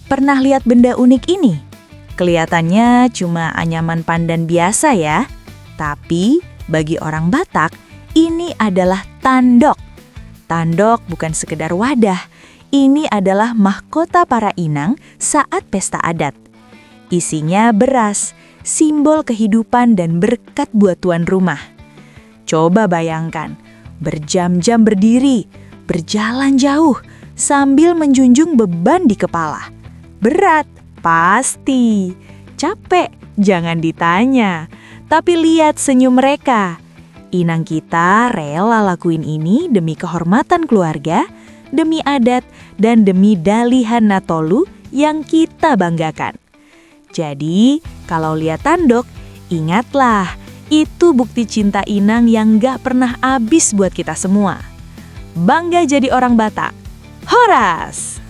Pernah lihat benda unik ini? Kelihatannya cuma anyaman pandan biasa ya. Tapi bagi orang Batak, ini adalah tandok. Tandok bukan sekedar wadah. Ini adalah mahkota para inang saat pesta adat. Isinya beras, simbol kehidupan dan berkat buat tuan rumah. Coba bayangkan, berjam-jam berdiri, berjalan jauh, sambil menjunjung beban di kepala. Berat, pasti. Capek, jangan ditanya. Tapi lihat senyum mereka. Inang kita rela lakuin ini demi kehormatan keluarga, demi adat, dan demi dalihan Natolu yang kita banggakan. Jadi, kalau lihat tandok, ingatlah, itu bukti cinta inang yang gak pernah habis buat kita semua. Bangga jadi orang Batak. Horas!